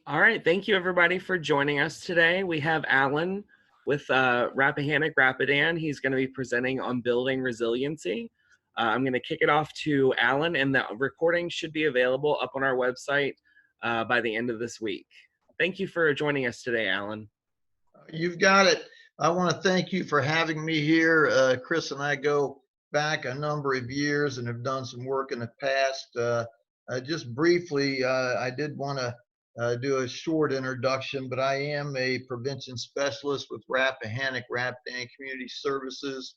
All right, thank you everybody for joining us today. We have Alan with Rappahannock Rapidan. He's going to be presenting on building resiliency. I'm going to kick it off to Alan, and the recording should be available up on our website by the end of this week. Thank you for joining us today, Alan. You've got it. I want to thank you for having me here. Chris and I go back a number of years and have done some work in the past. Just briefly, I did want to do a short introduction, but I am a prevention specialist with Rappahannock Community Services,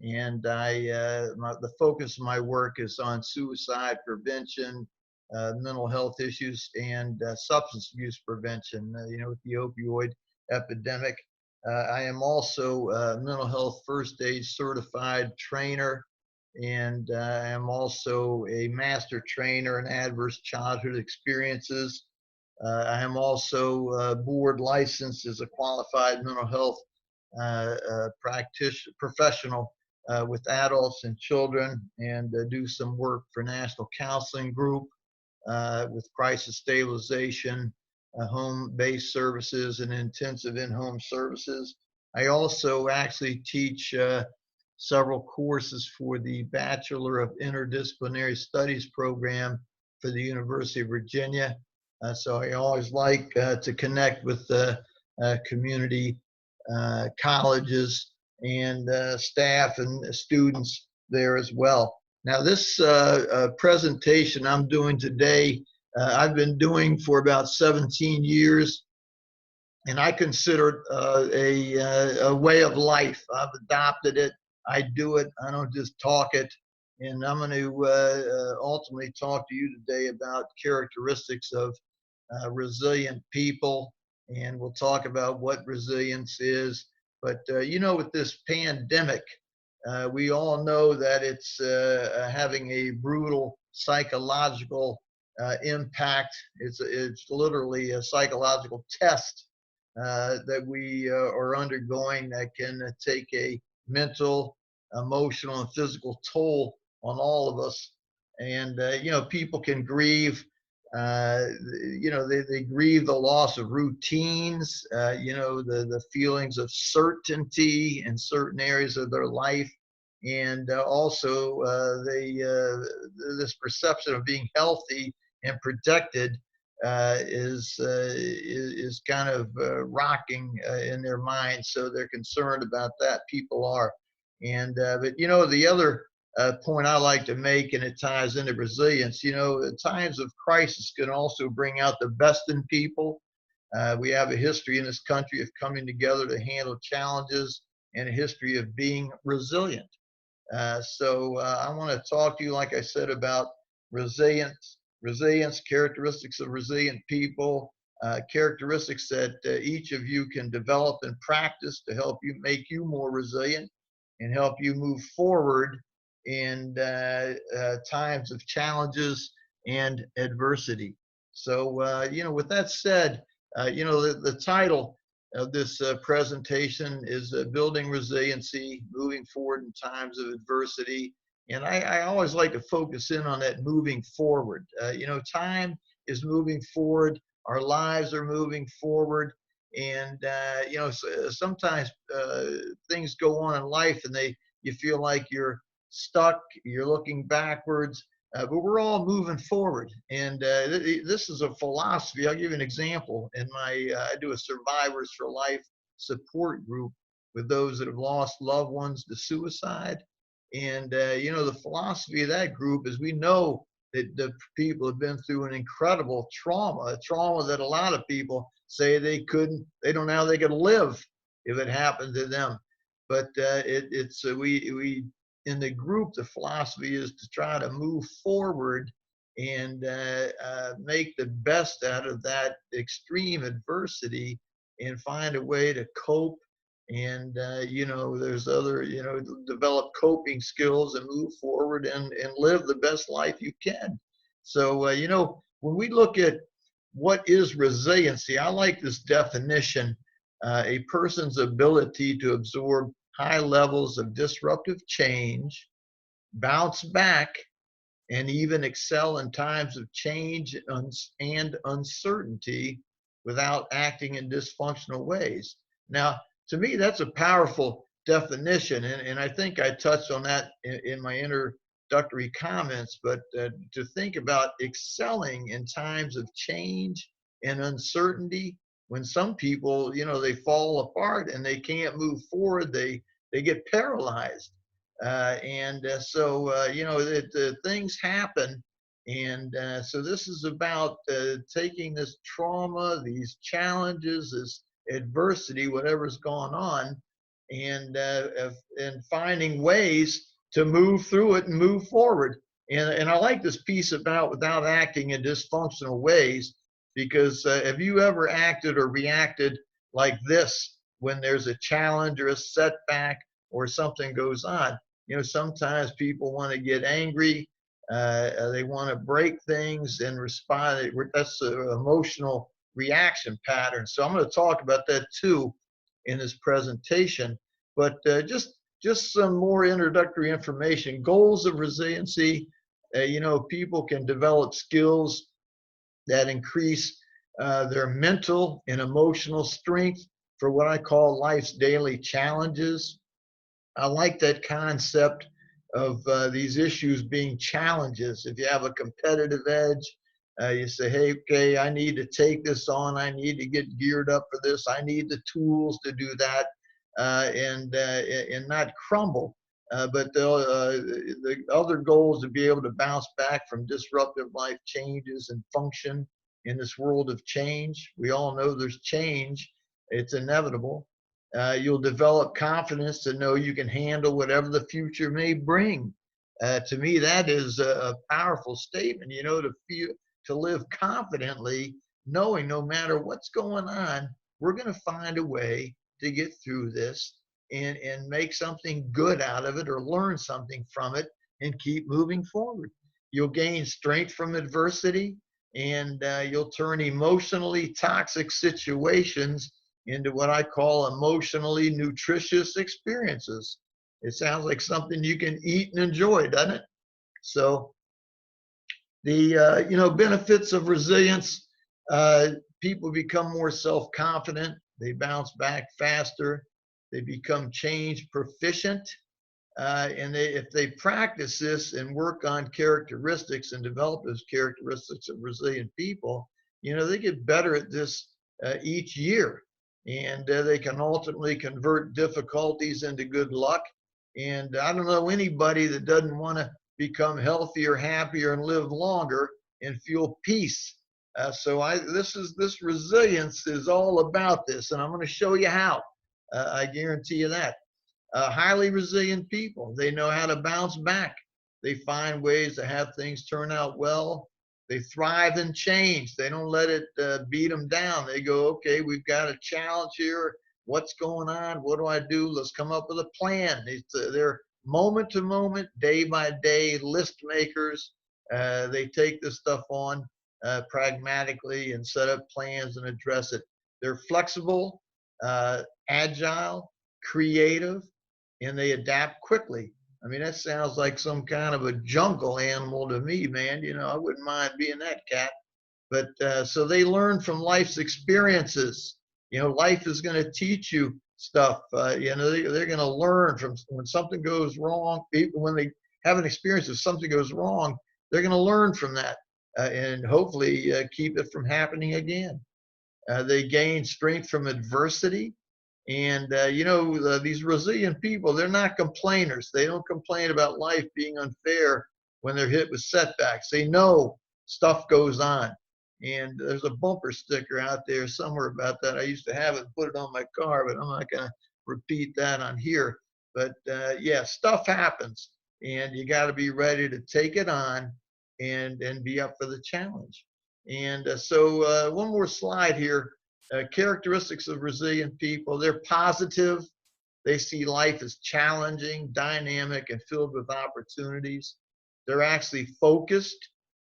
and the focus of my work is on suicide prevention, mental health issues, and substance abuse prevention. With the opioid epidemic. I am also a mental health first aid certified trainer, and I am also a master trainer in adverse childhood experiences. I am also board licensed as a qualified mental health professional with adults and children, and do some work for National Counseling Group with crisis stabilization, home-based services, and intensive in-home services. I also actually teach several courses for the Bachelor of Interdisciplinary Studies program for the University of Virginia. So I always like to connect with community colleges and staff and students there as well. Now, this presentation I'm doing today, I've been doing for about 17 years, and I consider it a way of life. I've adopted it. I do it. I don't just talk it. And I'm going to ultimately talk to you today about characteristics of resilient people, and we'll talk about what resilience is. But with this pandemic, we all know that it's having a brutal psychological impact. It's literally a psychological test that we are undergoing that can take a mental, emotional, and physical toll on all of us. And people can grieve. They grieve the loss of routines, the feelings of certainty in certain areas of their life. And also this perception of being healthy and protected is kind of rocking in their minds. So they're concerned about that. People are. And but the other point I like to make, and it ties into resilience. Times of crisis can also bring out the best in people. We have a history in this country of coming together to handle challenges, and a history of being resilient. So I want to talk to you, like I said, about resilience, characteristics of resilient people, characteristics that each of you can develop and practice to help you make you more resilient and help you move forward in times of challenges and adversity. So, with that said, the title of this presentation is Building Resiliency, Moving Forward in Times of Adversity. And I always like to focus in on that moving forward. Time is moving forward. Our lives are moving forward. And, sometimes things go on in life and you feel like you're stuck, you're looking backwards, but we're all moving forward. And this is a philosophy. I'll give you an example. I do a Survivors for Life support group with those that have lost loved ones to suicide. And, the philosophy of that group is we know that the people have been through an incredible trauma, a trauma that a lot of people say they don't know how they could live if it happened to them. But we in the group, the philosophy is to try to move forward and make the best out of that extreme adversity and find a way to cope. And, there's other, develop coping skills and move forward and live the best life you can. So, when we look at what is resiliency, I like this definition, a person's ability to absorb high levels of disruptive change, bounce back, and even excel in times of change and uncertainty without acting in dysfunctional ways. Now, to me, that's a powerful definition, and I think I touched on that in my introductory comments. But to think about excelling in times of change and uncertainty, when some people, they fall apart and they can't move forward, they get paralyzed, and things happen. And so this is about taking this trauma, these challenges, this adversity, whatever's going on, and finding ways to move through it and move forward. And I like this piece about without acting in dysfunctional ways, because have you ever acted or reacted like this when there's a challenge or a setback or something goes on? Sometimes people want to get angry, they want to break things and respond. That's an emotional reaction pattern. So I'm going to talk about that too in this presentation. But just some more introductory information. Goals of resiliency. People can develop skills that increase their mental and emotional strength for what I call life's daily challenges. I like that concept of these issues being challenges. If you have a competitive edge, you say, hey, okay, I need to take this on. I need to get geared up for this. I need the tools to do that, and not crumble. But the other goal is to be able to bounce back from disruptive life changes and function in this world of change. We all know there's change. It's inevitable. You'll develop confidence to know you can handle whatever the future may bring. To me, that is a powerful statement, to live confidently, knowing no matter what's going on, we're going to find a way to get through this and make something good out of it or learn something from it and keep moving forward. You'll gain strength from adversity, and you'll turn emotionally toxic situations into what I call emotionally nutritious experiences. It sounds like something you can eat and enjoy, doesn't it? So the benefits of resilience, people become more self-confident, they bounce back faster, they become change proficient, and if they practice this and work on characteristics and develop those characteristics of resilient people, they get better at this each year. And they can ultimately convert difficulties into good luck. And I don't know anybody that doesn't want to become healthier, happier, and live longer and feel peace. This resilience is all about this, and I'm going to show you how. I guarantee you that. Highly resilient people, they know how to bounce back. They find ways to have things turn out well. They thrive in change. They don't let it beat them down. They go, okay, we've got a challenge here. What's going on? What do I do? Let's come up with a plan. They're moment to moment, day by day list makers. They take this stuff on pragmatically and set up plans and address it. They're flexible, agile, creative, and they adapt quickly. I mean, that sounds like some kind of a jungle animal to me, man. I wouldn't mind being that cat. But so they learn from life's experiences. Life is going to teach you stuff. They're going to learn from when something goes wrong. When they have an experience, if something goes wrong, they're going to learn from that and hopefully keep it from happening again. They gain strength from adversity. And, these resilient people, they're not complainers. They don't complain about life being unfair when they're hit with setbacks. They know stuff goes on. And there's a bumper sticker out there somewhere about that. I used to have it, put it on my car, but I'm not going to repeat that on here. But yeah, stuff happens, and you got to be ready to take it on and be up for the challenge. And so one more slide here. Characteristics of resilient people, they're positive. They see life as challenging, dynamic, and filled with opportunities. They're actually focused.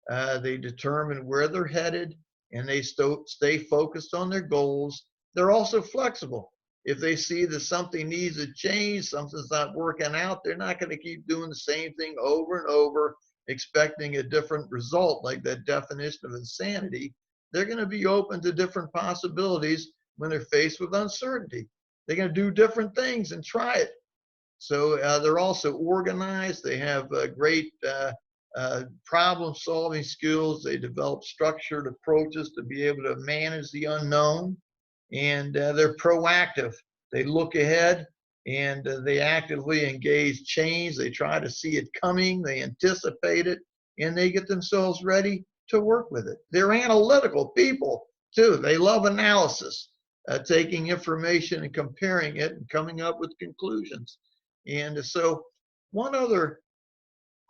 They determine where they're headed, and they stay focused on their goals. They're also flexible. If they see that something needs a change, something's not working out, they're not going to keep doing the same thing over and over, expecting a different result, like that definition of insanity. they're going to be open to different possibilities when they're faced with uncertainty. They're going to do different things and try it. So they're also organized. They have great problem solving skills. They develop structured approaches to be able to manage the unknown. And they're proactive. They look ahead and they actively engage change. They try to see it coming. They anticipate it and they get themselves ready to work with it. They're analytical people too. They love analysis, taking information and comparing it and coming up with conclusions. And so one other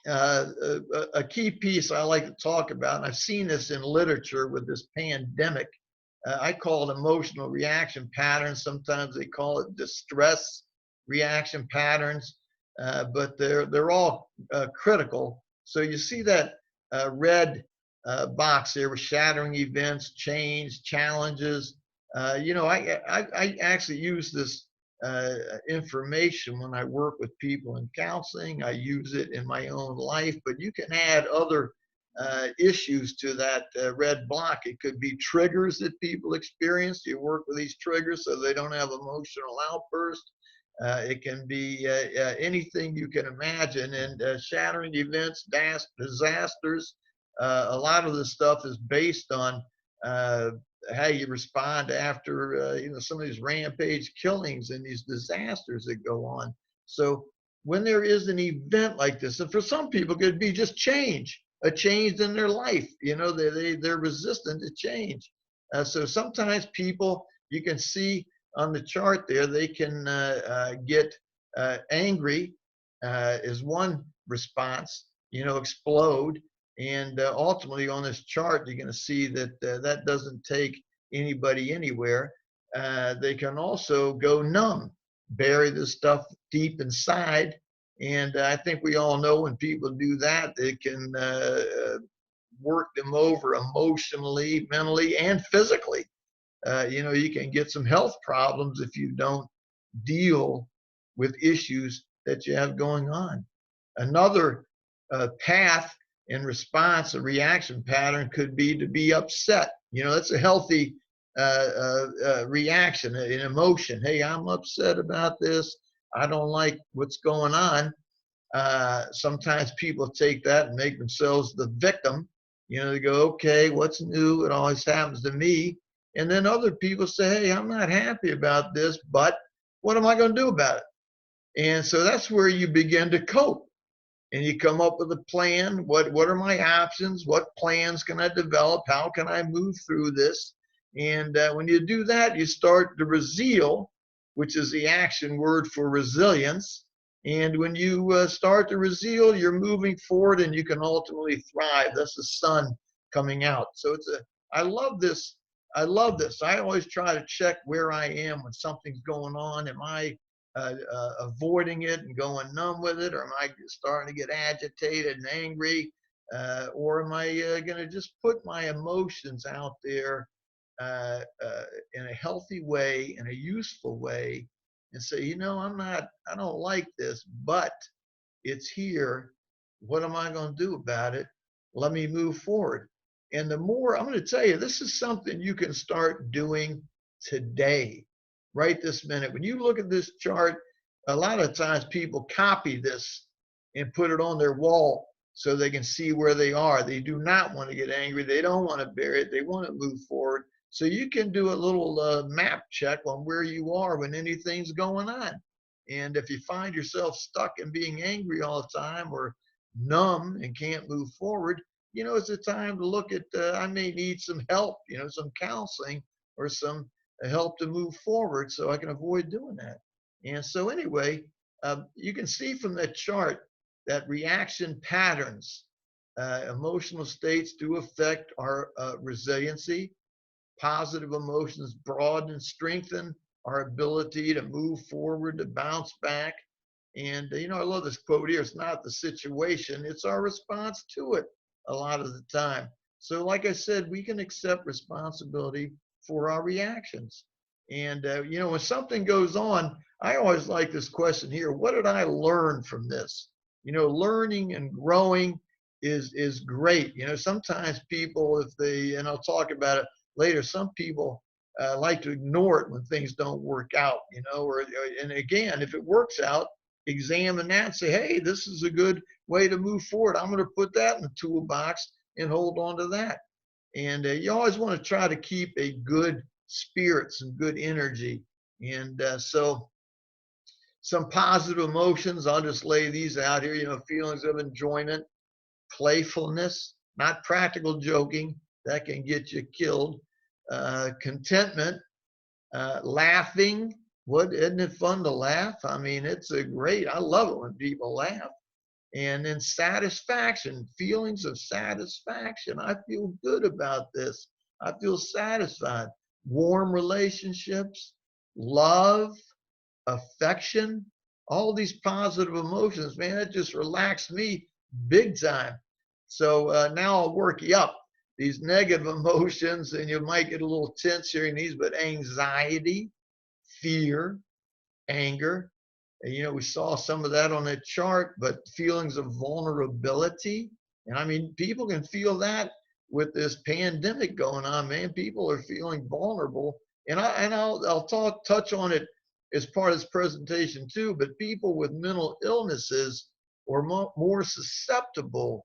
a key piece I like to talk about, and I've seen this in literature with this pandemic, I call it emotional reaction patterns. Sometimes they call it distress reaction patterns, but they're all critical. So you see that red box there with shattering events, change, challenges. I actually use this information when I work with people in counseling. I use it in my own life, but you can add other issues to that red block. It could be triggers that people experience. You work with these triggers so they don't have emotional outbursts. It can be anything you can imagine, and shattering events, disasters. A lot of this stuff is based on how you respond after some of these rampage killings and these disasters that go on. So when there is an event like this, and for some people it could be just change, a change in their life, they're resistant to change. So sometimes people, you can see on the chart there, they can get angry is one response, explode. And ultimately on this chart, you're going to see that that doesn't take anybody anywhere. They can also go numb, bury this stuff deep inside. And I think we all know when people do that, they can work them over emotionally, mentally, and physically. You can get some health problems if you don't deal with issues that you have going on. Another path in response, a reaction pattern could be to be upset. That's a healthy reaction, an emotion. Hey, I'm upset about this. I don't like what's going on. Sometimes people take that and make themselves the victim. They go, okay, what's new? It always happens to me. And then other people say, hey, I'm not happy about this, but what am I going to do about it? And so that's where you begin to cope. And you come up with a plan. What are my options? What plans can I develop? How can I move through this? And when you do that, you start to resil, which is the action word for resilience. And when you start to resil, you're moving forward and you can ultimately thrive. That's the sun coming out. So I love this. I love this. I always try to check where I am when something's going on. Am I avoiding it and going numb with it, or am I starting to get agitated and angry, or am I going to just put my emotions out there in a healthy way, in a useful way, and say, I don't like this, but it's here. What am I going to do about it? Let me move forward. And the more, I'm going to tell you, this is something you can start doing today, right this minute. When you look at this chart, a lot of times people copy this and put it on their wall so they can see where they are. They do not want to get angry. They don't want to bury it. They want to move forward. So you can do a little map check on where you are when anything's going on. And if you find yourself stuck in being angry all the time or numb and can't move forward, it's a time to look at, I may need some help, some counseling or some help to move forward so I can avoid doing that. And so anyway, you can see from that chart that reaction patterns, emotional states do affect our resiliency. Positive emotions broaden and strengthen our ability to move forward, to bounce back. And, I love this quote here. It's not the situation, it's our response to it a lot of the time. So like I said, we can accept responsibility for our reactions. And, when something goes on, I always like this question here. What did I learn from this? Learning and growing is great. You know, sometimes people, if they, and I'll talk about it later, some people like to ignore it when things don't work out, you know, and again, if it works out, examine that and say, hey, this is a good way to move forward. I'm going to put that in the toolbox and hold on to that. And you always want to try to keep a good spirits and good energy. And so some positive emotions, I'll just lay these out here, you know, feelings of enjoyment, playfulness, not practical joking, that can get you killed, contentment, laughing. What, isn't it fun to laugh? I mean, it's a great, I love it when people laugh. And then satisfaction, feelings of satisfaction. I feel good about this. I feel satisfied. Warm relationships, love, affection, all these positive emotions, man, it just relaxed me big time. So now I'll work you up. These negative emotions, and you might get a little tense hearing these, but anxiety, fear, anger. And, you know, we saw some of that on that chart, but feelings of vulnerability. And I mean, people can feel that with this pandemic going on, man. People are feeling vulnerable. And I'll touch on it as part of this presentation too, but people with mental illnesses are more susceptible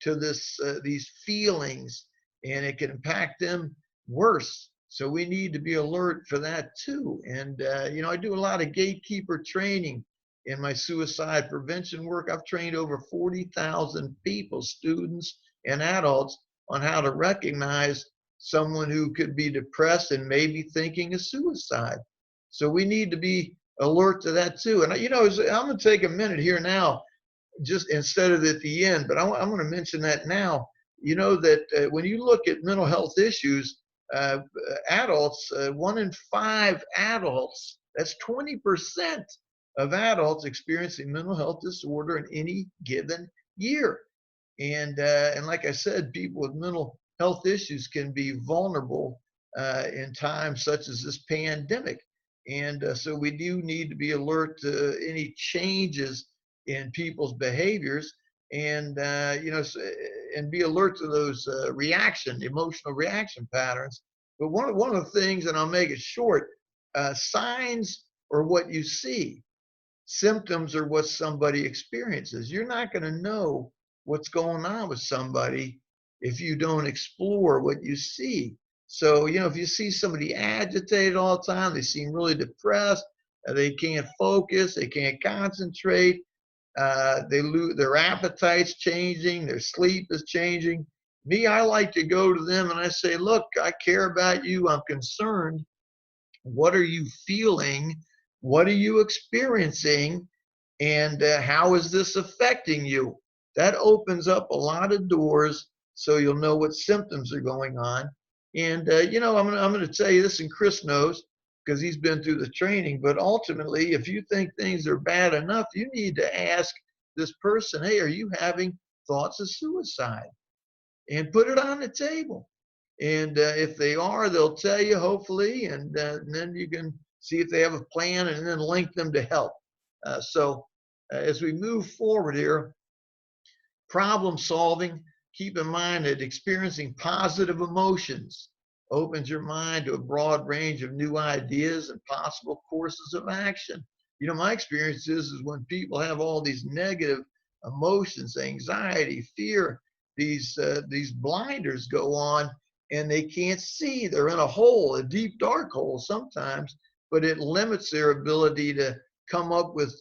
to these feelings, and it can impact them worse. So we need to be alert for that too. And you know, I do a lot of gatekeeper training in my suicide prevention work. I've trained over 40,000 people, students and adults, on how to recognize someone who could be depressed and maybe thinking of suicide. So we need to be alert to that too. And you know, I'm going to take a minute here now, just instead of at the end, but I'm going to mention that now. You know that when you look at mental health issues, uh, adults, 1 in 5 adults, that's 20% of adults experiencing mental health disorder in any given year. And like I said, people with mental health issues can be vulnerable in times such as this pandemic. And so we do need to be alert to any changes in people's behaviors, and you know, and be alert to those emotional reaction patterns. But one of the things, and I'll make it short, signs are what you see. Symptoms are what somebody experiences. You're not going to know what's going on with somebody if you don't explore what you see. So, you know, if you see somebody agitated all the time, they seem really depressed, they can't focus, they can't concentrate, they lose their appetite's changing, their sleep is changing. Me, I like to go to them and I say, look, I care about you, I'm concerned. What are you feeling? What are you experiencing? And how is this affecting you? That opens up a lot of doors, so you'll know what symptoms are going on. And you know, I'm going to tell you this, and Chris knows because he's been through the training. But ultimately, if you think things are bad enough, you need to ask this person, hey, are you having thoughts of suicide? And put it on the table. And if they are, they'll tell you, hopefully, and then you can see if they have a plan and then link them to help. So as we move forward here, problem solving, keep in mind that experiencing positive emotions opens your mind to a broad range of new ideas and possible courses of action. You know, my experience is when people have all these negative emotions, anxiety, fear, these blinders go on, and they can't see. They're in a hole, a deep dark hole sometimes, but it limits their ability to come up with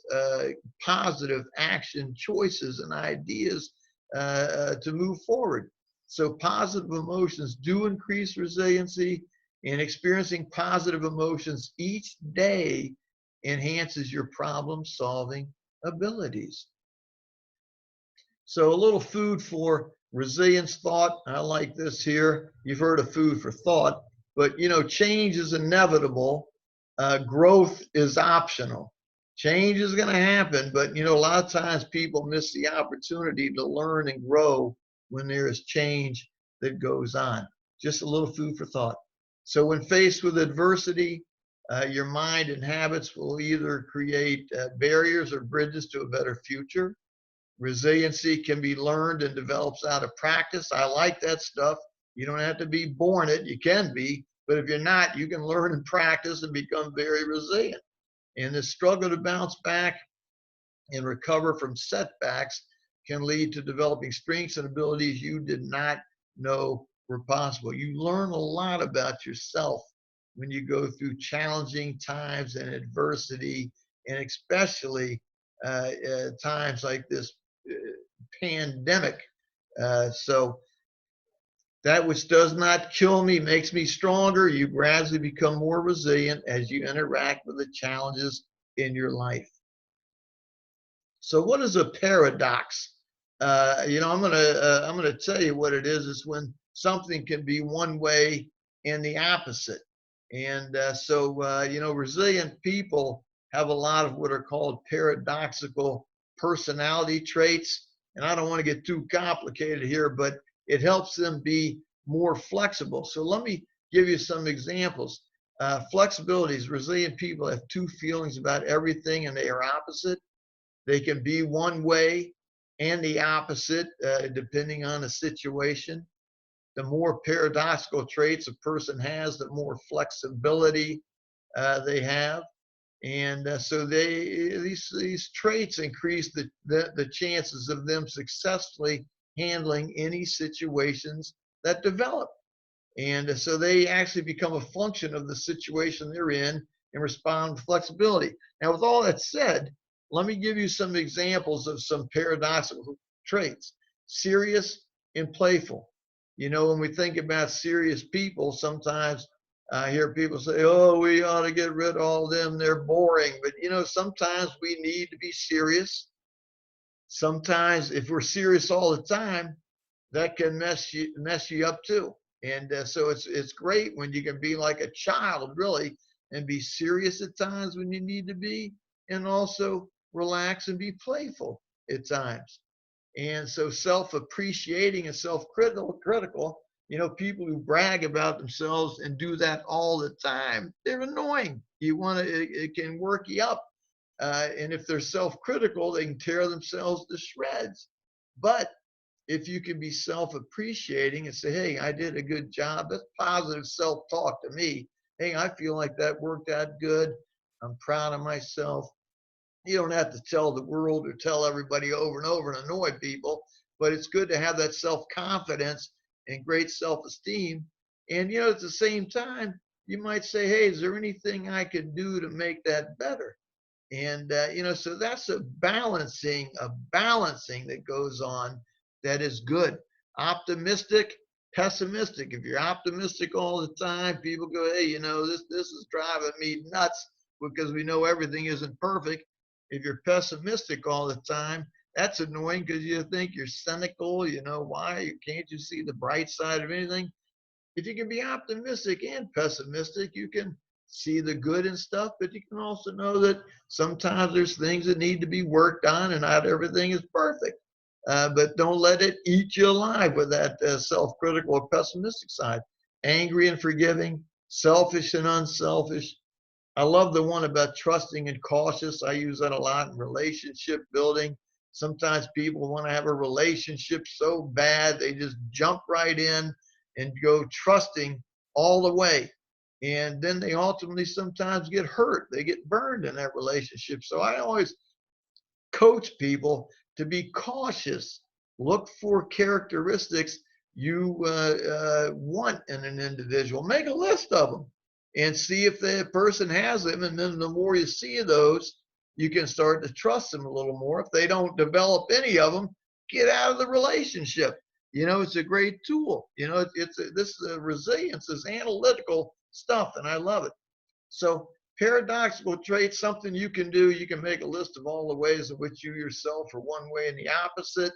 positive action choices and ideas to move forward. So positive emotions do increase resiliency, and experiencing positive emotions each day enhances your problem solving abilities. So a little food for resilience thought. I like this here. You've heard of food for thought, but you know, change is inevitable. Growth is optional. Change is going to happen, but you know, a lot of times people miss the opportunity to learn and grow when there is change that goes on. Just a little food for thought. So when faced with adversity, your mind and habits will either create barriers or bridges to a better future, Resiliency can be learned and develops out of practice. I like that stuff. You don't have to be born it. You can be, but if you're not, you can learn and practice and become very resilient. And the struggle to bounce back and recover from setbacks can lead to developing strengths and abilities you did not know were possible. You learn a lot about yourself when you go through challenging times and adversity, and especially times like this uh, pandemic. So that which does not kill me makes me stronger. You gradually become more resilient as you interact with the challenges in your life. So what is a paradox? I'm gonna tell you what it is. Is when something can be one way and the opposite. And resilient people have a lot of what are called paradoxical personality traits. And I don't want to get too complicated here, but it helps them be more flexible. So let me give you some examples. Flexibilities. Resilient people have two feelings about everything, and they are opposite. They can be one way and the opposite, depending on the situation. The more paradoxical traits a person has, the more flexibility they have. And so these traits increase the chances of them successfully handling any situations that develop. And so they actually become a function of the situation they're in and respond with flexibility. Now, with all that said, let me give you some examples of some paradoxical traits. Serious and playful. You know, when we think about serious people, sometimes I hear people say, oh, we ought to get rid of all of them. They're boring. But, you know, sometimes we need to be serious. Sometimes if we're serious all the time, that can mess you up too. And so it's great when you can be like a child, really, and be serious at times when you need to be, and also relax and be playful at times. And so self-appreciating and self-critical, you know, people who brag about themselves and do that all the time, they're annoying. It can work you up. And if they're self-critical, they can tear themselves to shreds. But if you can be self-appreciating and say, hey, I did a good job, that's positive self-talk to me. Hey, I feel like that worked out good. I'm proud of myself. You don't have to tell the world or tell everybody over and over and annoy people, but it's good to have that self-confidence and great self-esteem. And, you know, at the same time, you might say, hey, is there anything I could do to make that better? And so that's a balancing that goes on that is good. Optimistic, pessimistic. If you're optimistic all the time, people go, hey, you know, this is driving me nuts because we know everything isn't perfect. If you're pessimistic all the time, that's annoying because you think you're cynical. You know, why can't you see the bright side of anything? If you can be optimistic and pessimistic, you can see the good and stuff, but you can also know that sometimes there's things that need to be worked on and not everything is perfect. But don't let it eat you alive with that self-critical or pessimistic side. Angry and forgiving, selfish and unselfish. I love the one about trusting and cautious. I use that a lot in relationship building. Sometimes people want to have a relationship so bad, they just jump right in and go trusting all the way. And then they ultimately sometimes get hurt. They get burned in that relationship. So I always coach people to be cautious. Look for characteristics you want in an individual. Make a list of them and see if the person has them. And then the more you see those, you can start to trust them a little more. If they don't develop any of them, get out of the relationship. You know, it's a great tool. You know, this resilience is analytical stuff, and I love it. So paradoxical traits, something you can do. You can make a list of all the ways in which you yourself are one way and the opposite.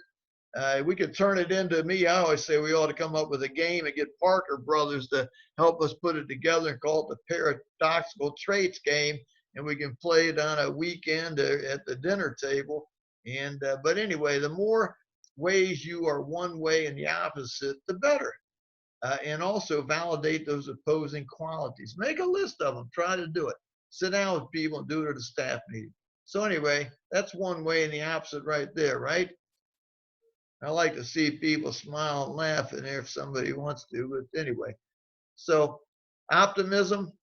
We could turn it into me. I always say we ought to come up with a game and get Parker Brothers to help us put it together and call it the Paradoxical Traits game. And we can play it on a weekend at the dinner table. And but anyway, the more ways you are one way and the opposite, the better. And also validate those opposing qualities. Make a list of them. Try to do it. Sit down with people and do it at a staff meeting. So anyway, that's one way and the opposite right there, right? I like to see people smile and laugh in there if somebody wants to, but anyway. So optimism,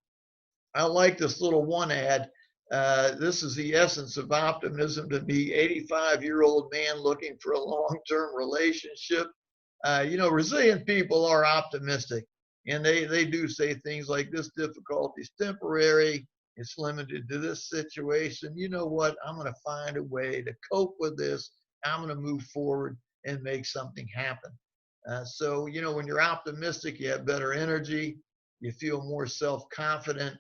I like this little one ad. This is the essence of optimism to be 85-year-old man looking for a long-term relationship. Resilient people are optimistic, and they do say things like, this difficulty is temporary. It's limited to this situation. You know what? I'm going to find a way to cope with this. I'm going to move forward and make something happen. So, when you're optimistic, you have better energy. You feel more self-confident.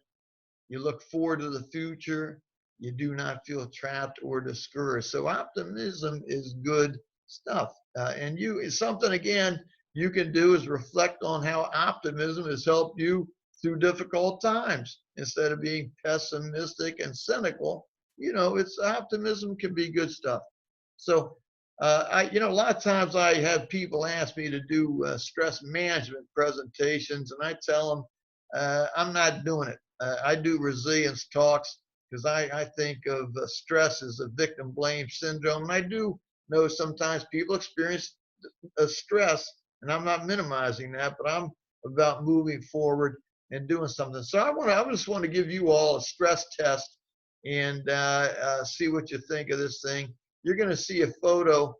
You look forward to the future. You do not feel trapped or discouraged. So optimism is good stuff. And something again you can do is reflect on how optimism has helped you through difficult times instead of being pessimistic and cynical. It's optimism can be good stuff. So a lot of times I have people ask me to do stress management presentations, and I tell them I'm not doing it. I do resilience talks because I think of stress as a victim blame syndrome. And I do know sometimes people experience stress, and I'm not minimizing that, but I'm about moving forward and doing something. So I just want to give you all a stress test and see what you think of this thing. You're going to see a photo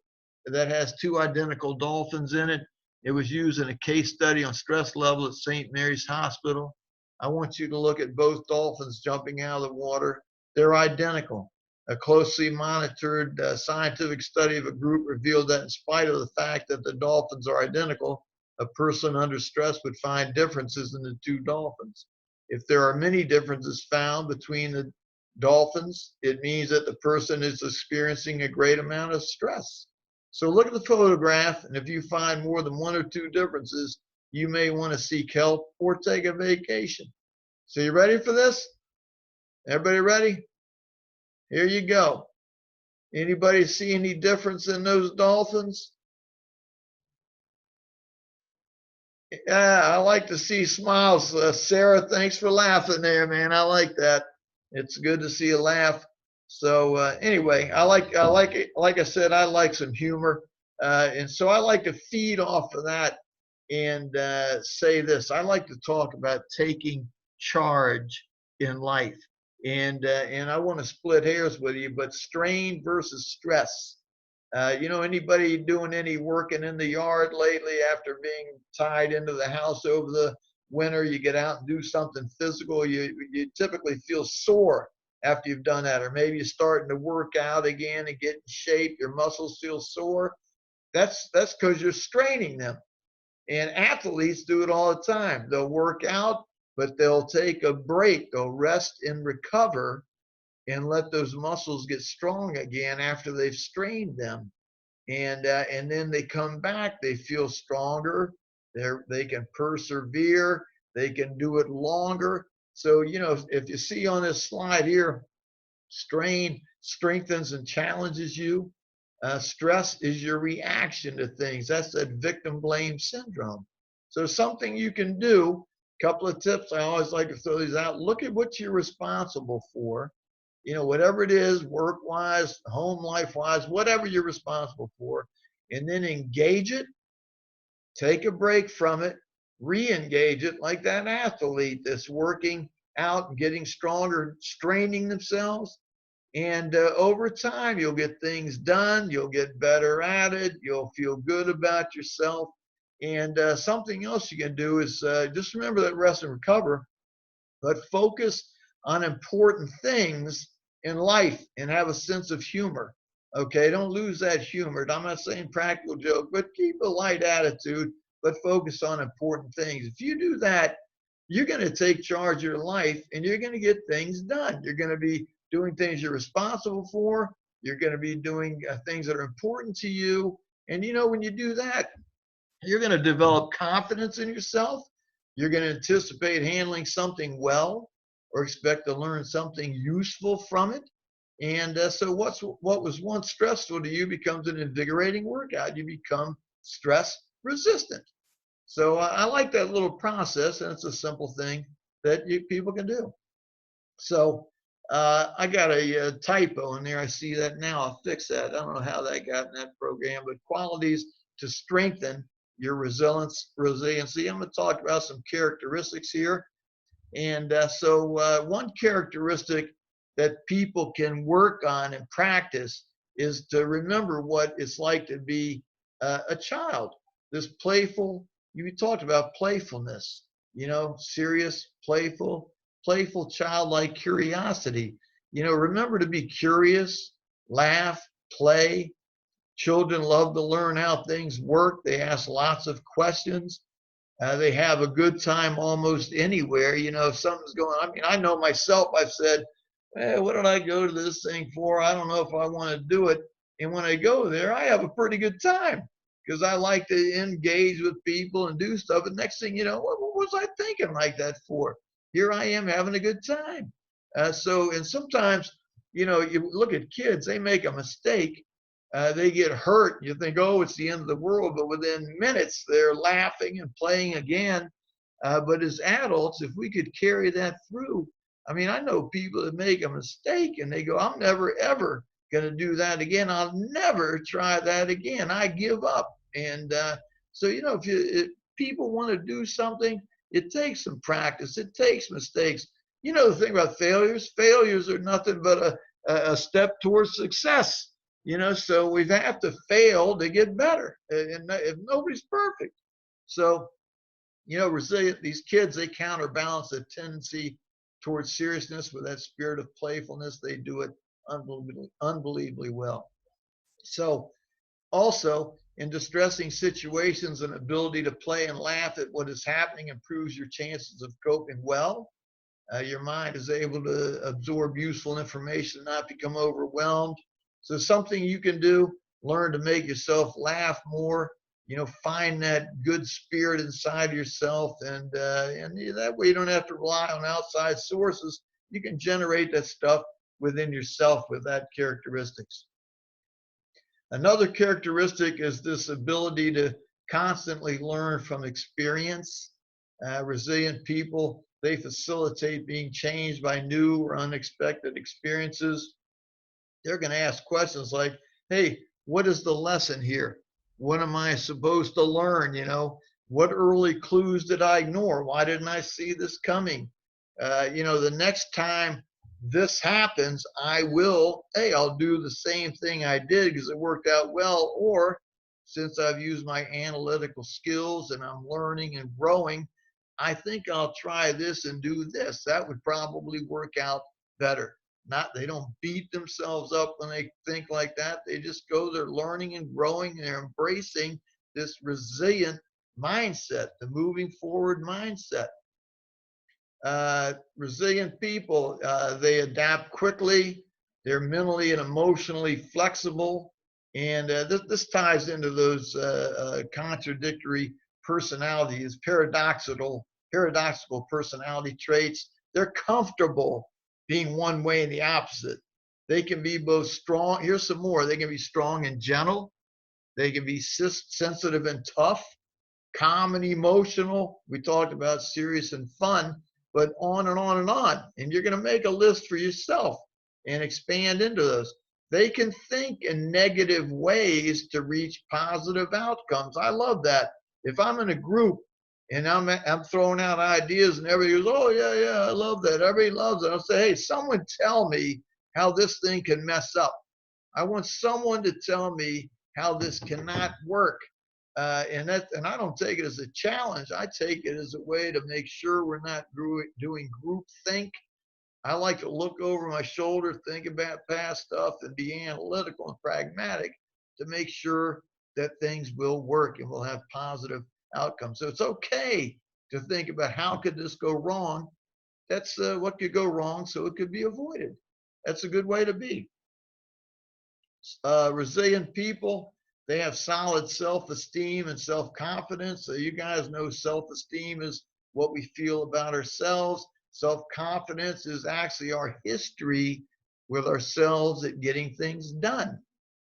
that has two identical dolphins in it. It was used in a case study on stress level at St. Mary's Hospital. I want you to look at both dolphins jumping out of the water. They're identical. A closely monitored scientific study of a group revealed that in spite of the fact that the dolphins are identical, a person under stress would find differences in the two dolphins. If there are many differences found between the dolphins, it means that the person is experiencing a great amount of stress. So look at the photograph, and if you find more than one or two differences, you may want to seek help or take a vacation. So you ready for this? Everybody ready? Here you go. Anybody see any difference in those dolphins? Yeah, I like to see smiles. Sarah, thanks for laughing there, man. I like that. It's good to see a laugh. So anyway, I like it. Like I said, I like some humor, and so I like to feed off of that and say this. I like to talk about taking charge in life, and I want to split hairs with you, but strain versus stress. Anybody doing any working in the yard lately after being tied into the house over the winter? You get out and do something physical. You typically feel sore after you've done that, or maybe you're starting to work out again and get in shape. Your muscles feel sore. That's because you're straining them. And athletes do it all the time. They'll work out, but they'll take a break. They'll rest and recover and let those muscles get strong again after they've strained them. And then they come back. They feel stronger. They can persevere. They can do it longer. So if you see on this slide here, strain strengthens and challenges you. Stress is your reaction to things. That's that victim blame syndrome. So something you can do. Couple of tips. I always like to throw these out. Look at what you're responsible for. Whatever it is, work wise, home life wise, whatever you're responsible for, and then engage it, take a break from it, re-engage it like that athlete that's working out and getting stronger, straining themselves. And over time, you'll get things done. You'll get better at it. You'll feel good about yourself. And something else you can do is just remember that rest and recover, but focus on important things in life and have a sense of humor. Okay, don't lose that humor. I'm not saying practical joke, but keep a light attitude, but focus on important things. If you do that, you're going to take charge of your life and you're going to get things done. You're going to be doing things you're responsible for. You're going to be doing things that are important to you. And when you do that, you're going to develop confidence in yourself. You're going to anticipate handling something well or expect to learn something useful from it. And so what was once stressful to you becomes an invigorating workout. You become stress resistant. So I like that little process, and it's a simple thing that people can do. So I got a, typo in there. I see that now. I'll fix that. I don't know how that got in that program, but qualities to strengthen your resiliency. I'm going to talk about some characteristics here. And one characteristic that people can work on and practice is to remember what it's like to be a child. This playful, you talked about playfulness, serious, playful childlike curiosity. Remember to be curious, laugh, play. Children love to learn how things work. They ask lots of questions. They have a good time almost anywhere. If something's going on, I mean, I know myself, I've said, what did I go to this thing for? I don't know if I want to do it. And when I go there, I have a pretty good time because I like to engage with people and do stuff. And next thing you know, what was I thinking like that for? Here I am having a good time. And sometimes, you look at kids, they make a mistake, they get hurt. You think, oh, it's the end of the world. But within minutes, they're laughing and playing again. But as adults, if we could carry that through, I mean, I know people that make a mistake and they go, I'm never, ever going to do that again. I'll never try that again. I give up. And if people want to do something, it takes some practice. It takes mistakes. The thing about failures are nothing but a step towards success. So we have to fail to get better, and if nobody's perfect. So, resilient, these kids, they counterbalance a tendency towards seriousness with that spirit of playfulness. They do it unbelievably well. So also in distressing situations, an ability to play and laugh at what is happening improves your chances of coping well. Your mind is able to absorb useful information, not become overwhelmed. So something you can do, learn to make yourself laugh more, find that good spirit inside yourself. And that way you don't have to rely on outside sources. You can generate that stuff within yourself with that characteristics. Another characteristic is this ability to constantly learn from experience. Resilient people, they facilitate being changed by new or unexpected experiences. They're going to ask questions like, hey, what is the lesson here? What am I supposed to learn? What early clues did I ignore? Why didn't I see this coming? The next time this happens, I'll do the same thing I did because it worked out well. Or since I've used my analytical skills and I'm learning and growing, I think I'll try this and do this. That would probably work out better. They don't beat themselves up when they think like that. They just go, they're learning and growing, and they're embracing this resilient mindset, the moving forward mindset. Resilient people, they adapt quickly. They're mentally and emotionally flexible. And this ties into those contradictory personalities, paradoxical personality traits. They're comfortable being one way and the opposite. They can be both strong. Here's some more. They can be strong and gentle. They can be sensitive and tough, calm and emotional. We talked about serious and fun, but on and on and on. And you're going to make a list for yourself and expand into those. They can think in negative ways to reach positive outcomes. I love that. If I'm in a group and I'm throwing out ideas and everybody goes, oh, yeah, I love that. Everybody loves it. I'll say, hey, someone tell me how this thing can mess up. I want someone to tell me how this cannot work. And I don't take it as a challenge. I take it as a way to make sure we're not doing group think. I like to look over my shoulder, think about past stuff, and be analytical and pragmatic to make sure that things will work and we'll have positive outcomes. So it's okay to think about how could this go wrong. That's what could go wrong, so it could be avoided. That's a good way to be. Resilient people, they have solid self-esteem and self-confidence. So you guys know self-esteem is what we feel about ourselves. Self-confidence is actually our history with ourselves at getting things done.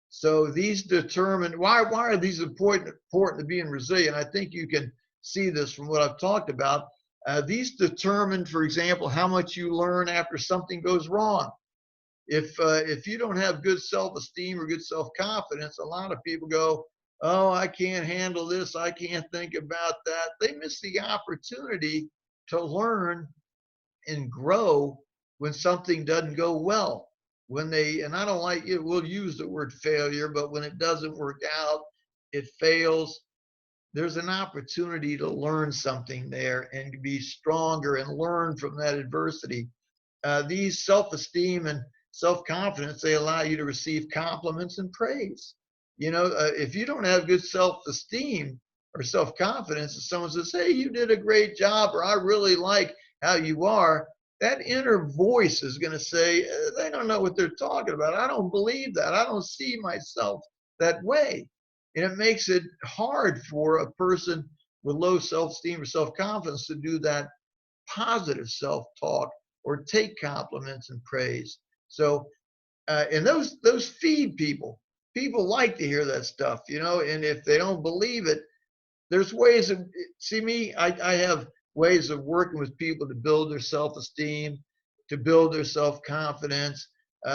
So these determine why are these important to being resilient? I think you can see this from what I've talked about. These determine, for example, how much you learn after something goes wrong. If you don't have good self-esteem or good self-confidence, a lot of people go, oh, I can't handle this, I can't think about that. They miss the opportunity to learn and grow when something doesn't go well. When they, and I don't like it, we'll use the word failure, but when it doesn't work out, it fails, there's an opportunity to learn something there and to be stronger and learn from that adversity. These self-esteem and self-confidence, they allow you to receive compliments and praise. If you don't have good self-esteem or self-confidence, if someone says, hey, you did a great job, or I really like how you are, that inner voice is going to say, they don't know what they're talking about. I don't believe that. I don't see myself that way. And it makes it hard for a person with low self-esteem or self-confidence to do that positive self-talk or take compliments and praise. So, and those feed people. People like to hear that stuff, and if they don't believe it, there's ways of, see me, I have ways of working with people to build their self-esteem, to build their self-confidence.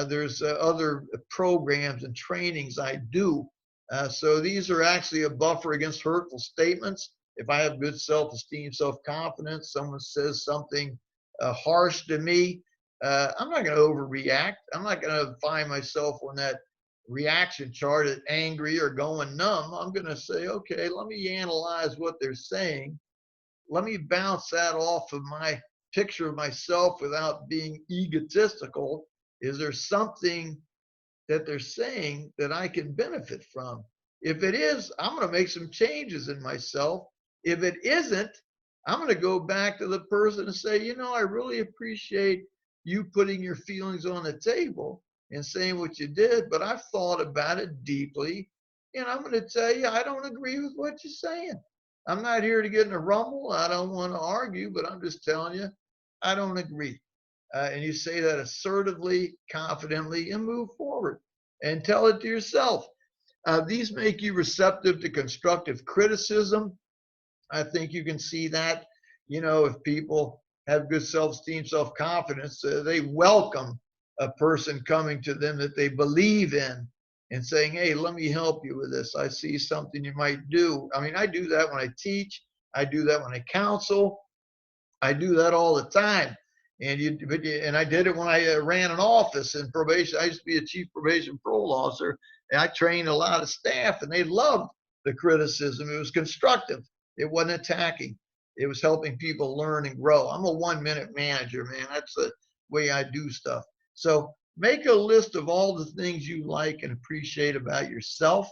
There's other programs and trainings I do. So these are actually a buffer against hurtful statements. If I have good self-esteem, self-confidence, someone says something harsh to me, I'm not going to overreact. I'm not going to find myself on that reaction chart at angry or going numb. I'm going to say, okay, let me analyze what they're saying. Let me bounce that off of my picture of myself without being egotistical. Is there something that they're saying that I can benefit from? If it is, I'm going to make some changes in myself. If it isn't, I'm going to go back to the person and say, I really appreciate you putting your feelings on the table and saying what you did, but I've thought about it deeply, and I'm going to tell you, I don't agree with what you're saying. I'm not here to get in a rumble. I don't want to argue, but I'm just telling you, I don't agree. And you say that assertively, confidently, and move forward and tell it to yourself. These make you receptive to constructive criticism. I think you can see that, if people have good self-esteem, self-confidence, they welcome a person coming to them that they believe in and saying, hey, let me help you with this. I see something you might do. I mean, I do that when I teach. I do that when I counsel. I do that all the time. And I did it when I ran an office in probation. I used to be a chief probation parole officer, and I trained a lot of staff, and they loved the criticism. It was constructive. It wasn't attacking. It was helping people learn and grow. I'm a 1-minute manager, man. That's the way I do stuff. So make a list of all the things you like and appreciate about yourself,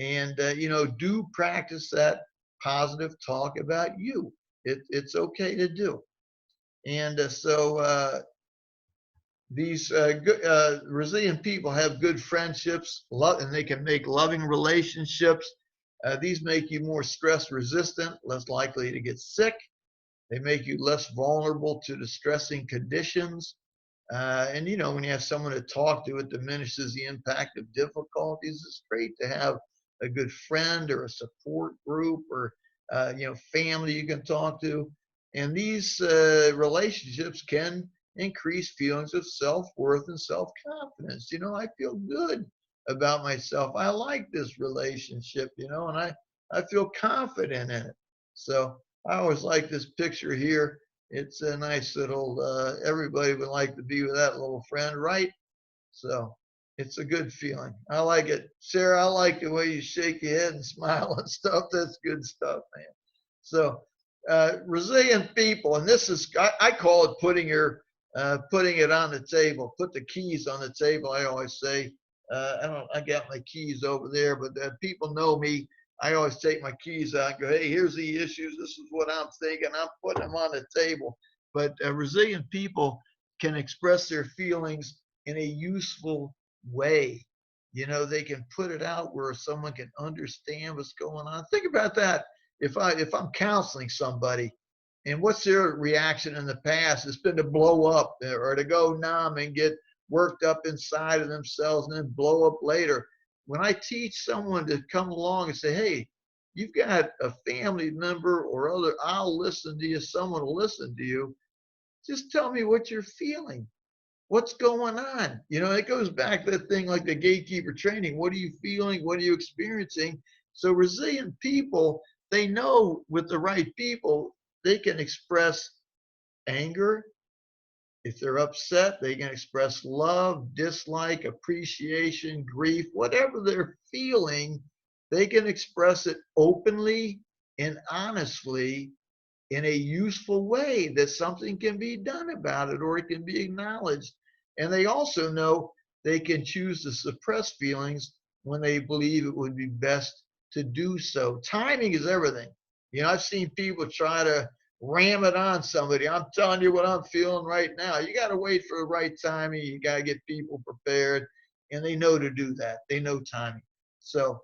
and do practice that positive talk about you. It's okay to do. And these good, resilient people have good friendships, and they can make loving relationships. These make you more stress resistant, less likely to get sick. They make you less vulnerable to distressing conditions. And when you have someone to talk to, it diminishes the impact of difficulties. It's great to have a good friend or a support group or family you can talk to. And these relationships can increase feelings of self-worth and self-confidence. I feel good about myself. I like this relationship, and I feel confident in it. So I always like this picture here. It's a nice little, everybody would like to be with that little friend, right? So it's a good feeling. I like it. Sarah, I like the way you shake your head and smile and stuff. That's good stuff, man. So resilient people, and this is, I call it putting it on the table. Put the keys on the table, I always say. I got my keys over there, but people know me. I always take my keys out and go, hey, here's the issues. This is what I'm thinking. I'm putting them on the table. But resilient people can express their feelings in a useful way. They can put it out where someone can understand what's going on. Think about that. If I'm counseling somebody, and what's their reaction in the past? It's been to blow up or to go numb and get worked up inside of themselves and then blow up later. When I teach someone to come along and say, hey, you've got a family member or other, I'll listen to you, someone will listen to you. Just tell me what you're feeling. What's going on? It goes back to that thing like the gatekeeper training. What are you feeling? What are you experiencing? So resilient people, they know with the right people, they can express anger. If they're upset, they can express love, dislike, appreciation, grief, whatever they're feeling, they can express it openly and honestly in a useful way that something can be done about it or it can be acknowledged. And they also know they can choose to suppress feelings when they believe it would be best to do so. Timing is everything. I've seen people try to ram it on somebody. I'm telling you what I'm feeling right now. You got to wait for the right timing. You got to get people prepared, and they know to do that. They know timing. So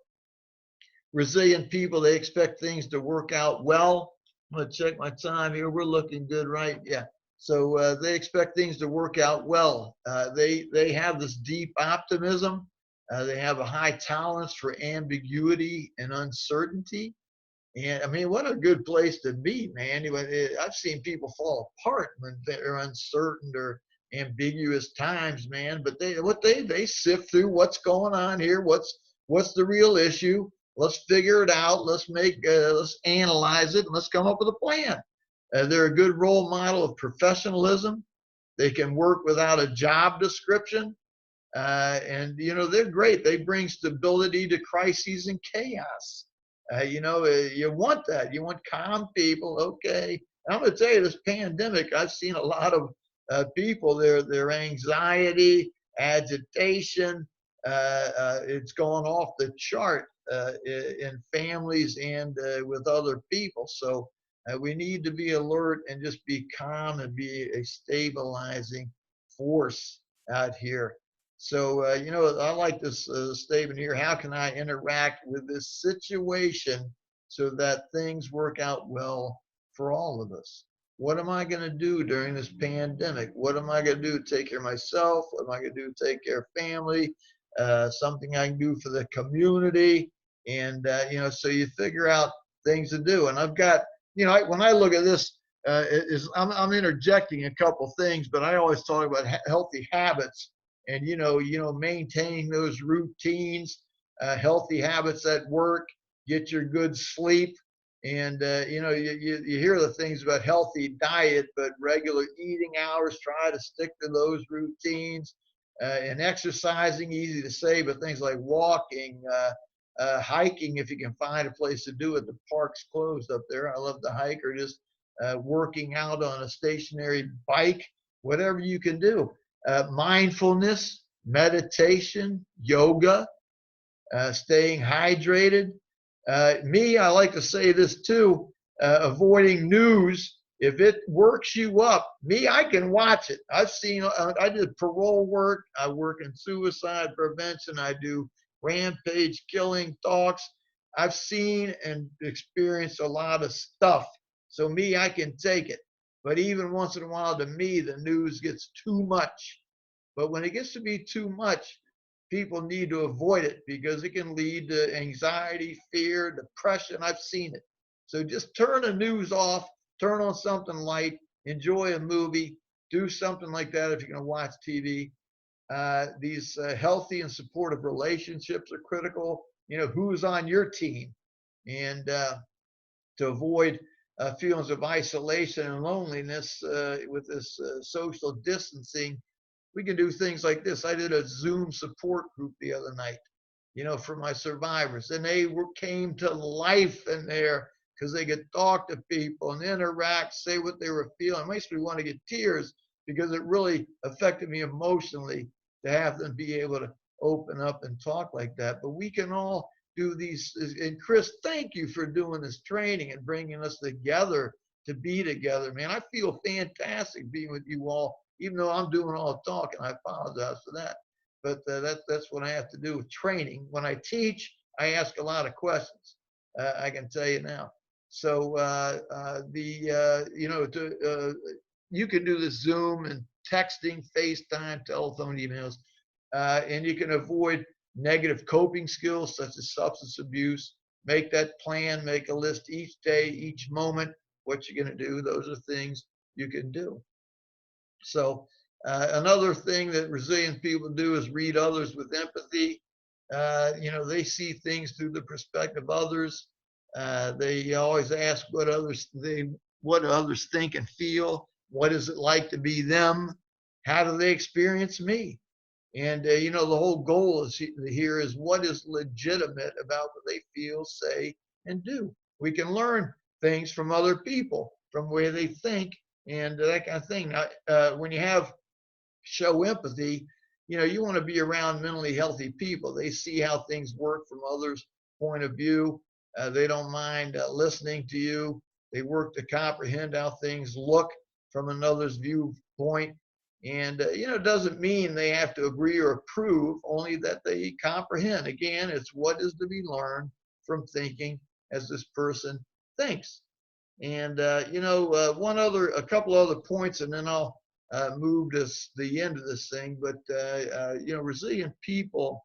resilient people, they expect things to work out well. I'm going to check my time here. We're looking good, right? Yeah. So they expect things to work out well. They have this deep optimism. They have a high tolerance for ambiguity and uncertainty. And I mean, what a good place to be, man. I've seen people fall apart when they're uncertain or ambiguous times, man. But they sift through what's going on here. What's the real issue? Let's figure it out. Let's analyze it, and let's come up with a plan. They're a good role model of professionalism. They can work without a job description. And they're great. They bring stability to crises and chaos. You want that. You want calm people. Okay. And I'm going to tell you, this pandemic, I've seen a lot of people, their anxiety, agitation, it's gone off the chart in families and with other people. So we need to be alert and just be calm and be a stabilizing force out here. So, I like this statement here. How can I interact with this situation so that things work out well for all of us? What am I going to do during this pandemic? What am I going to do to take care of myself? What am I going to do to take care of family? Something I can do for the community. And, so you figure out things to do. And I've got, when I look at this, I'm interjecting a couple things, but I always talk about healthy habits. And maintaining those routines, healthy habits at work, get your good sleep, and you hear the things about healthy diet, but regular eating hours, try to stick to those routines, and exercising, easy to say, but things like walking, hiking, if you can find a place to do it. The park's closed up there. I love to hike, or just working out on a stationary bike, whatever you can do. Mindfulness, meditation, yoga, staying hydrated. I like to say this too, avoiding news. If it works you up, I can watch it. I did parole work. I work in suicide prevention. I do rampage killing talks. I've seen and experienced a lot of stuff. So I can take it. But even once in a while, to me, the news gets too much. But when it gets to be too much, people need to avoid it because it can lead to anxiety, fear, depression. I've seen it. So just turn the news off, turn on something light, enjoy a movie, do something like that if you're going to watch TV. These healthy and supportive relationships are critical. Who's on your team? And to avoid feelings of isolation and loneliness with this social distancing, we can do things like this. I did a Zoom support group the other night, for my survivors, and they came to life in there because they could talk to people and interact, say what they were feeling. It makes me want to get tears because it really affected me emotionally to have them be able to open up and talk like that. But we can all do these. And Chris, thank you for doing this training and bringing us together to be together, man. I feel fantastic being with you all, even though I'm doing all the talking. I apologize for that. But that's what I have to do with training. When I teach, I ask a lot of questions. I can tell you now. So you can do the Zoom and texting, FaceTime, telephone, emails, and you can avoid negative coping skills such as substance abuse, make that plan, make a list each day, each moment, what you're going to do. Those are things you can do. So another thing that resilient people do is read others with empathy. They see things through the perspective of others. They always ask what others think and feel. What is it like to be them? How do they experience me? And the whole goal here is what is legitimate about what they feel, say, and do. We can learn things from other people, from the way they think, and that kind of thing. Now, when you show empathy, you want to be around mentally healthy people. They see how things work from others' point of view. They don't mind listening to you. They work to comprehend how things look from another's viewpoint. And, it doesn't mean they have to agree or approve, only that they comprehend. Again, it's what is to be learned from thinking as this person thinks. And, a couple other points, and then I'll move to the end of this thing. But, resilient people,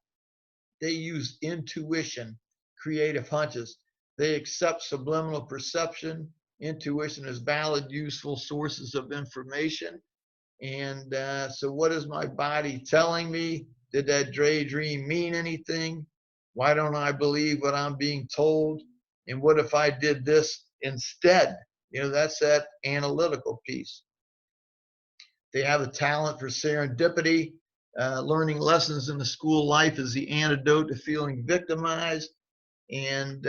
they use intuition, creative hunches. They accept subliminal perception, intuition as valid, useful sources of information. And so what is my body telling me? Did that daydream mean anything? Why don't I believe what I'm being told? And what if I did this instead? That's that analytical piece. They have a talent for serendipity. Learning lessons in the school life is the antidote to feeling victimized. And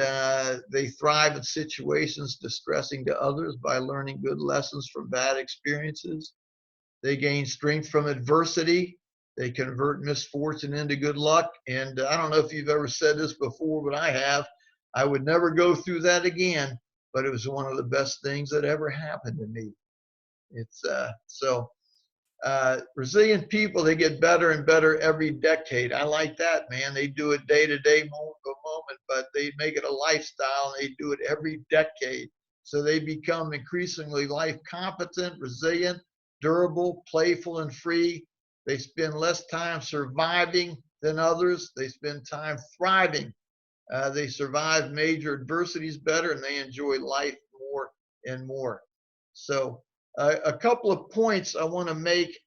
they thrive in situations distressing to others by learning good lessons from bad experiences. They gain strength from adversity. They convert misfortune into good luck. And I don't know if you've ever said this before, but I have. I would never go through that again, but it was one of the best things that ever happened to me. It's resilient people, they get better and better every decade. I like that, man. They do it day to day, moment to moment, but they make it a lifestyle, and they do it every decade. So they become increasingly life competent, resilient, durable, playful, and free. They spend less time surviving than others. They spend time thriving. They survive major adversities better, and they enjoy life more and more. So a couple of points I want to make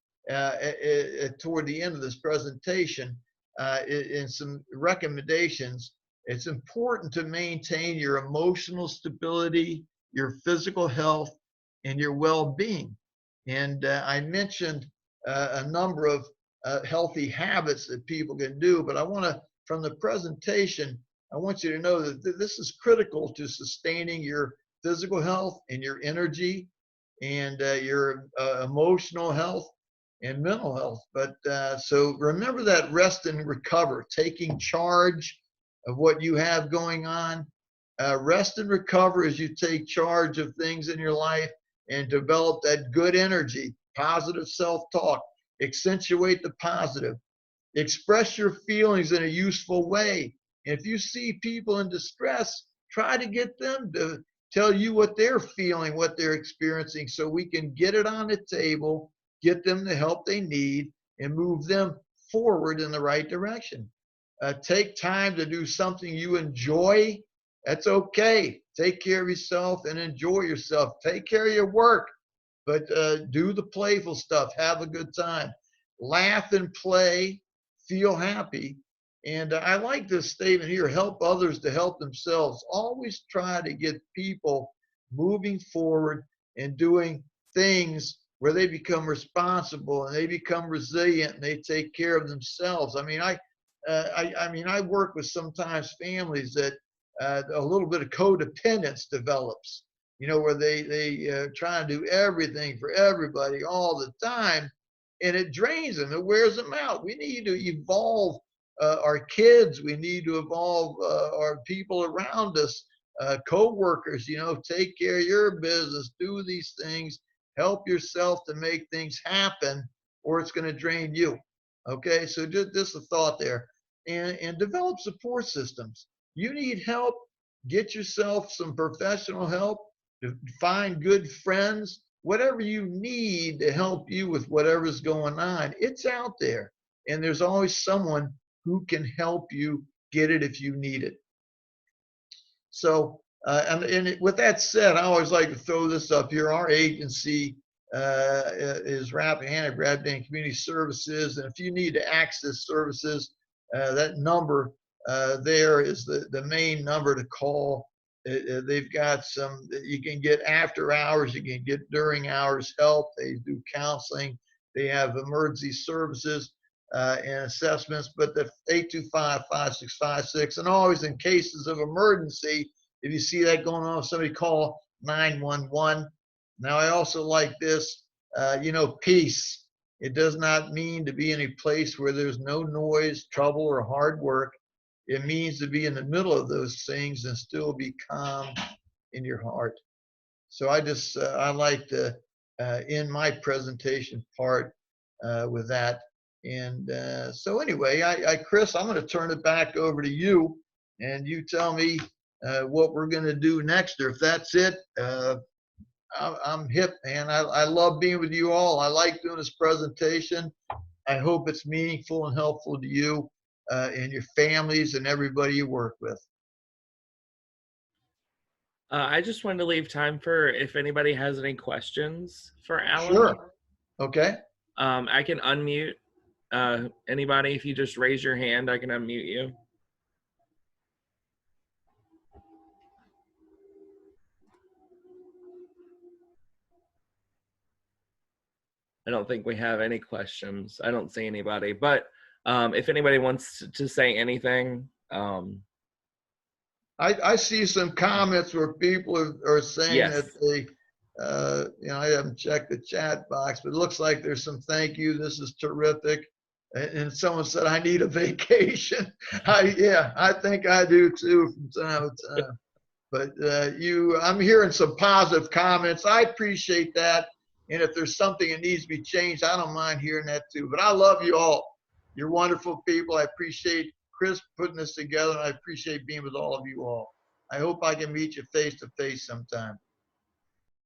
toward the end of this presentation, in some recommendations. It's important to maintain your emotional stability, your physical health, and your well-being. And I mentioned a number of healthy habits that people can do, but from the presentation, I want you to know that this is critical to sustaining your physical health and your energy and your emotional health and mental health. But so remember that rest and recover, taking charge of what you have going on. Rest and recover as you take charge of things in your life and develop that good energy, positive self-talk, accentuate the positive, express your feelings in a useful way. And if you see people in distress, try to get them to tell you what they're feeling, what they're experiencing, so we can get it on the table, get them the help they need, and move them forward in the right direction. Take time to do something you enjoy. That's okay. Take care of yourself and enjoy yourself. Take care of your work, but do the playful stuff. Have a good time. Laugh and play. Feel happy. And I like this statement here, help others to help themselves. Always try to get people moving forward and doing things where they become responsible and they become resilient and they take care of themselves. I mean, I work with sometimes families that a little bit of codependence develops, where they try to do everything for everybody all the time, and it drains them, it wears them out. We need to evolve our kids. We need to evolve our people around us, co-workers. Take care of your business, do these things, help yourself to make things happen, or it's going to drain you. Okay, so just a thought there. And develop support systems. You need help, get yourself some professional help, find good friends, whatever you need to help you with whatever's going on. It's out there, and there's always someone who can help you get it if you need it. So, with that said, I always like to throw this up here. Our agency is Rappahannock Rappahannock Community Services, and if you need to access services, that number there is the main number to call. They've got some, you can get after hours, you can get during hours help. They do counseling. They have emergency services and assessments, but the 825-5656, and always in cases of emergency, if you see that going on, somebody call 911. Now, I also like this, peace. It does not mean to be in a place where there's no noise, trouble, or hard work. It means to be in the middle of those things and still be calm in your heart. So I like to end my presentation part with that. And so anyway, Chris, I'm going to turn it back over to you, and you tell me what we're going to do next, or if that's it. I'm hip, man. I love being with you all. I like doing this presentation. I hope it's meaningful and helpful to you and your families and everybody you work with. I just wanted to leave time for if anybody has any questions for Alan. Sure. Okay. I can unmute anybody. If you just raise your hand, I can unmute you. I don't think we have any questions. I don't see anybody, but if anybody wants to say anything. I see some comments where people are saying Yes. that they, I haven't checked the chat box, but it looks like there's some thank you. This is terrific. And someone said, I need a vacation. I think I do too from time to time. But I'm hearing some positive comments. I appreciate that. And if there's something that needs to be changed, I don't mind hearing that too. But I love you all. You're wonderful people. I appreciate Chris putting this together, and I appreciate being with all of you all. I hope I can meet you face to face sometime.